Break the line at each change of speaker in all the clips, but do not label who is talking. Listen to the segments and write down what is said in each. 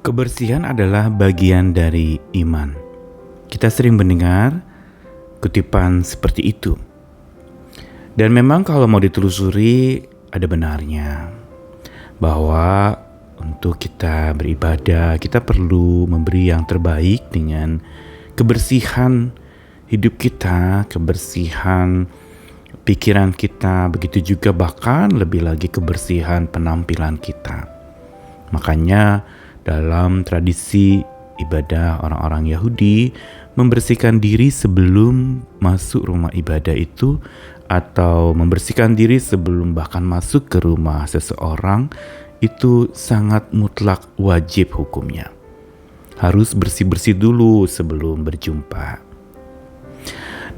Kebersihan adalah bagian dari iman. Kita sering mendengar kutipan seperti itu. Dan memang kalau mau ditelusuri ada benarnya. Bahwa untuk kita beribadah, kita perlu memberi yang terbaik dengan kebersihan hidup kita, kebersihan pikiran kita, begitu juga bahkan lebih lagi kebersihan penampilan kita. Makanya dalam tradisi ibadah orang-orang Yahudi, membersihkan diri sebelum masuk rumah ibadah itu, atau membersihkan diri sebelum bahkan masuk ke rumah seseorang, itu sangat mutlak wajib hukumnya. Harus bersih-bersih dulu sebelum berjumpa.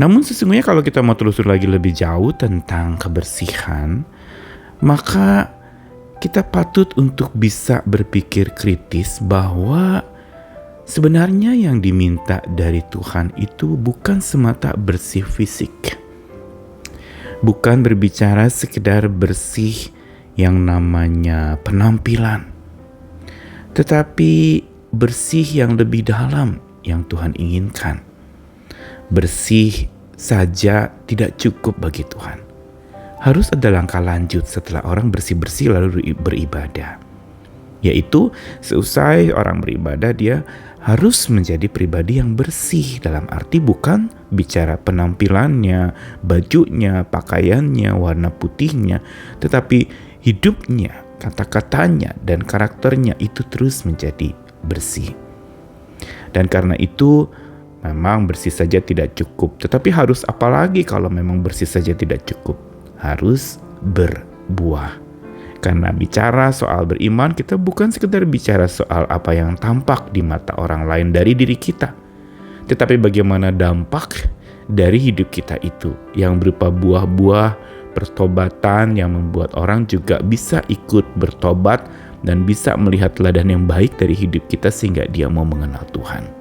Namun sesungguhnya kalau kita mau telusur lagi lebih jauh tentang kebersihan, maka kita patut untuk bisa berpikir kritis bahwa sebenarnya yang diminta dari Tuhan itu bukan semata bersih fisik. Bukan berbicara sekedar bersih yang namanya penampilan. Tetapi bersih yang lebih dalam yang Tuhan inginkan. Bersih saja tidak cukup bagi Tuhan. Harus ada langkah lanjut setelah orang bersih-bersih lalu beribadah. Yaitu seusai orang beribadah dia harus menjadi pribadi yang bersih, dalam arti bukan bicara penampilannya, bajunya, pakaiannya, warna putihnya, tetapi hidupnya, kata-katanya, dan karakternya itu terus menjadi bersih. Dan karena itu memang bersih saja tidak cukup, tetapi harus apalagi kalau memang bersih saja tidak cukup? Harus berbuah. Karena bicara soal beriman, kita bukan sekedar bicara soal apa yang tampak di mata orang lain dari diri kita, tetapi bagaimana dampak dari hidup kita itu yang berupa buah-buah pertobatan yang membuat orang juga bisa ikut bertobat dan bisa melihat teladan yang baik dari hidup kita sehingga dia mau mengenal Tuhan.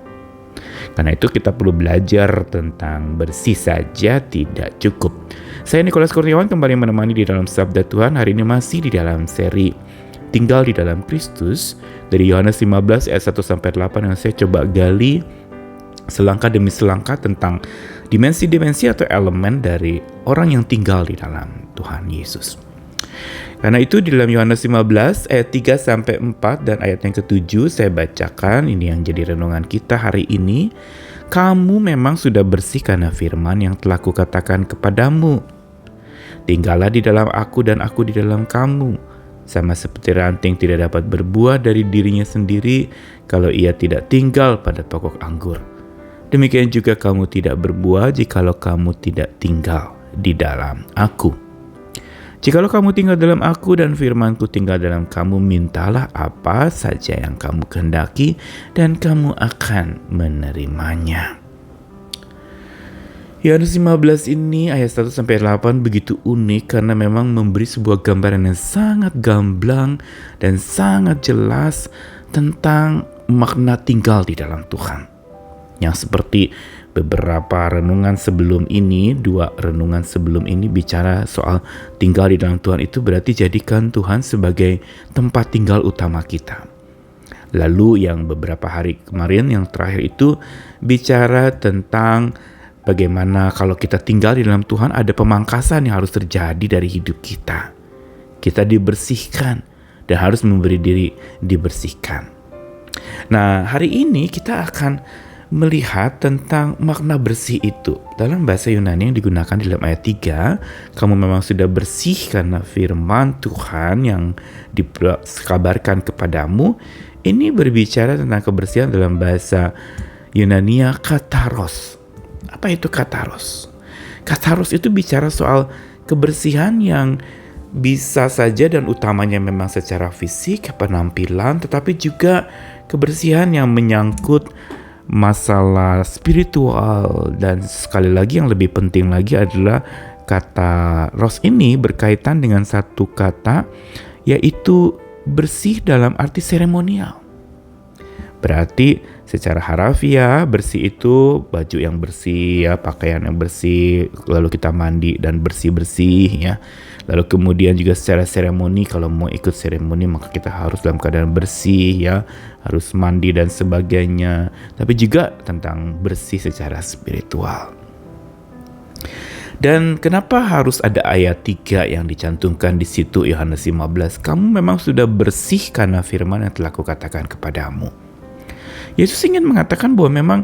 Karena itu kita perlu belajar tentang bersih saja tidak cukup. Saya Nikolas Kurniawan kembali menemani di dalam Sabda Tuhan. Hari ini masih di dalam seri Tinggal di dalam Kristus dari Yohanes 15 ayat 1-8 yang saya coba gali selangkah demi selangkah tentang dimensi-dimensi atau elemen dari orang yang tinggal di dalam Tuhan Yesus. Karena itu di dalam Yohanes 15 ayat 3-4 dan ayat yang ke-7 saya bacakan, ini yang jadi renungan kita hari ini. Kamu memang sudah bersih karena firman yang telah kukatakan kepadamu. Tinggallah di dalam aku dan aku di dalam kamu. Sama seperti ranting tidak dapat berbuah dari dirinya sendiri kalau ia tidak tinggal pada pokok anggur. Demikian juga kamu tidak berbuah jikalau kamu tidak tinggal di dalam aku. Jikalau kamu tinggal dalam aku dan firmanku tinggal dalam kamu, mintalah apa saja yang kamu kehendaki dan kamu akan menerimanya. Yohanes 15 ini ayat 1-8 begitu unik karena memang memberi sebuah gambaran yang sangat gamblang dan sangat jelas tentang makna tinggal di dalam Tuhan. Yang seperti beberapa renungan sebelum ini, 2 renungan sebelum ini bicara soal tinggal di dalam Tuhan itu berarti jadikan Tuhan sebagai tempat tinggal utama kita. Lalu yang beberapa hari kemarin yang terakhir itu bicara tentang bagaimana kalau kita tinggal di dalam Tuhan ada pemangkasan yang harus terjadi dari hidup kita. Kita dibersihkan dan harus memberi diri dibersihkan. Nah, hari ini kita akan melihat tentang makna bersih itu. Dalam bahasa Yunani yang digunakan di dalam ayat 3, kamu memang sudah bersih karena firman Tuhan yang dikabarkan kepadamu. Ini berbicara tentang kebersihan dalam bahasa Yunania kataros. Apa itu kataros? Kataros itu bicara soal kebersihan yang bisa saja dan utamanya memang secara fisik, penampilan, tetapi juga kebersihan yang menyangkut masalah spiritual. Dan sekali lagi yang lebih penting lagi adalah kata ros ini berkaitan dengan satu kata, yaitu bersih dalam arti seremonial. Berarti secara harafiah bersih itu baju yang bersih ya, pakaian yang bersih, lalu kita mandi dan bersih-bersih ya. Lalu kemudian juga secara seremoni, kalau mau ikut seremoni maka kita harus dalam keadaan bersih ya, harus mandi dan sebagainya. Tapi juga tentang bersih secara spiritual. Dan kenapa harus ada ayat 3 yang dicantumkan di situ, Yohanes 15? Kamu memang sudah bersih karena firman yang telah kukatakan kepadamu. Yesus ingin mengatakan bahwa memang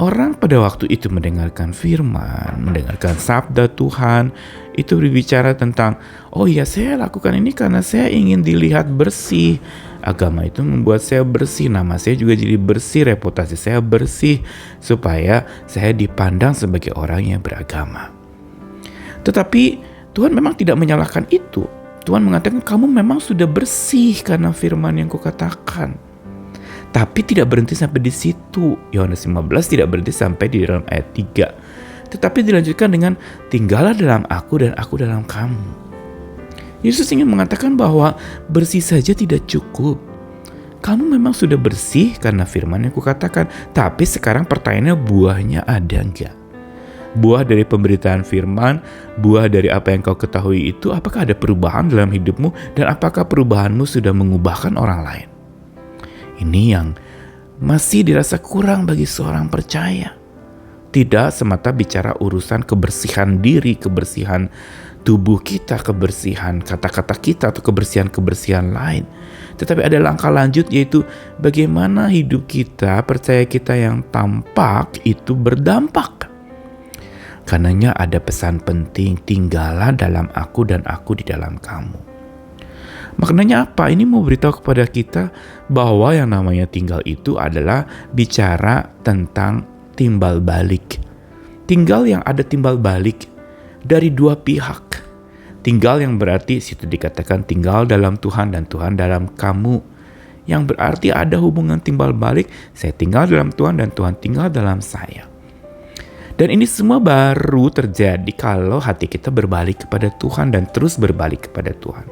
orang pada waktu itu mendengarkan firman, mendengarkan sabda Tuhan, itu berbicara tentang, oh ya saya lakukan ini karena saya ingin dilihat bersih. Agama itu membuat saya bersih, nama saya juga jadi bersih, reputasi saya bersih, supaya saya dipandang sebagai orang yang beragama. Tetapi Tuhan memang tidak menyalahkan itu. Tuhan mengatakan kamu memang sudah bersih karena firman yang kukatakan. Tapi tidak berhenti sampai di situ. Yohanes 15 tidak berhenti sampai di dalam ayat 3. Tetapi dilanjutkan dengan tinggallah dalam aku dan aku dalam kamu. Yesus ingin mengatakan bahwa bersih saja tidak cukup. Kamu memang sudah bersih karena firman yang kukatakan. Tapi sekarang pertanyaannya, buahnya ada enggak? Buah dari pemberitaan firman, buah dari apa yang kau ketahui itu, apakah ada perubahan dalam hidupmu, dan apakah perubahanmu sudah mengubahkan orang lain? Ini yang masih dirasa kurang bagi seorang percaya. Tidak semata bicara urusan kebersihan diri, kebersihan tubuh kita, kebersihan kata-kata kita, atau kebersihan-kebersihan lain. Tetapi ada langkah lanjut, yaitu bagaimana hidup kita, percaya kita yang tampak itu berdampak. Karenanya ada pesan penting, tinggallah dalam aku dan aku di dalam kamu. Maknanya apa? Ini mau beritahu kepada kita bahwa yang namanya tinggal itu adalah bicara tentang timbal balik. Tinggal yang ada timbal balik dari dua pihak. Tinggal yang berarti situ dikatakan tinggal dalam Tuhan dan Tuhan dalam kamu. Yang berarti ada hubungan timbal balik, saya tinggal dalam Tuhan dan Tuhan tinggal dalam saya. Dan ini semua baru terjadi kalau hati kita berbalik kepada Tuhan dan terus berbalik kepada Tuhan.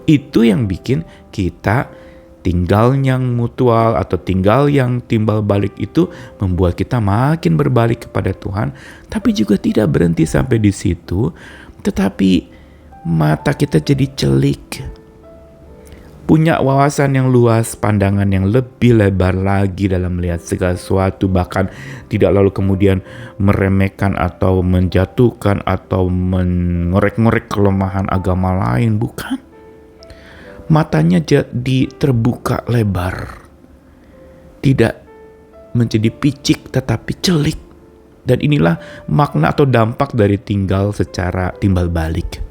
Itu yang bikin kita tinggal yang mutual atau tinggal yang timbal balik itu membuat kita makin berbalik kepada Tuhan. Tapi juga tidak berhenti sampai di situ, tetapi mata kita jadi celik. Punya wawasan yang luas, pandangan yang lebih lebar lagi dalam melihat segala sesuatu, bahkan tidak lalu kemudian meremehkan atau menjatuhkan atau mengorek-ngorek kelemahan agama lain, bukan. Matanya jadi terbuka lebar, tidak menjadi picik tetapi celik. Dan inilah makna atau dampak dari tinggal secara timbal balik,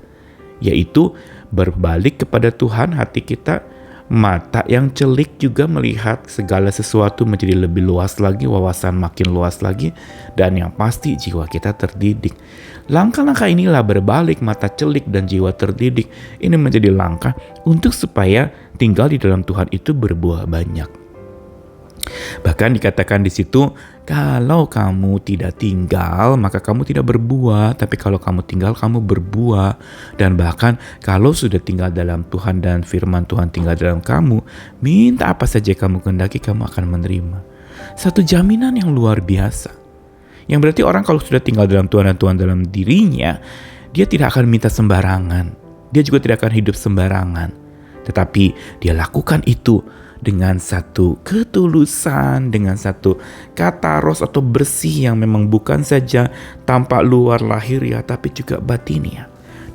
yaitu berbalik kepada Tuhan hati kita, mata yang celik juga melihat segala sesuatu menjadi lebih luas lagi, wawasan makin luas lagi, dan yang pasti jiwa kita terdidik. Langkah-langkah inilah berbalik, mata celik dan jiwa terdidik. Ini menjadi langkah untuk supaya tinggal di dalam Tuhan itu berbuah banyak. Bahkan dikatakan di situ, kalau kamu tidak tinggal, maka kamu tidak berbuah. Tapi kalau kamu tinggal, kamu berbuah. Dan bahkan kalau sudah tinggal dalam Tuhan dan firman Tuhan tinggal dalam kamu, minta apa saja kamu kehendaki, kamu akan menerima. Satu jaminan yang luar biasa. Yang berarti orang kalau sudah tinggal dalam Tuhan dan Tuhan dalam dirinya, dia tidak akan minta sembarangan. Dia juga tidak akan hidup sembarangan. Tetapi dia lakukan itu dengan satu ketulusan, dengan satu kataros atau bersih yang memang bukan saja tampak luar lahiriah tapi juga batiniah.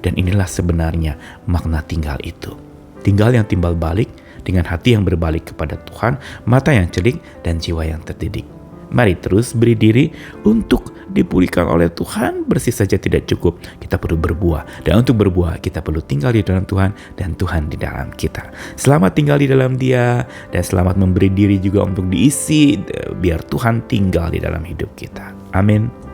Dan inilah sebenarnya makna tinggal itu. Tinggal yang timbal balik dengan hati yang berbalik kepada Tuhan, mata yang celik dan jiwa yang terdidik. Mari terus beri diri untuk dipulihkan oleh Tuhan. Bersih saja tidak cukup, kita perlu berbuah. Dan untuk berbuah kita perlu tinggal di dalam Tuhan dan Tuhan di dalam kita. Selamat tinggal di dalam Dia, dan selamat memberi diri juga untuk diisi biar Tuhan tinggal di dalam hidup kita. Amin.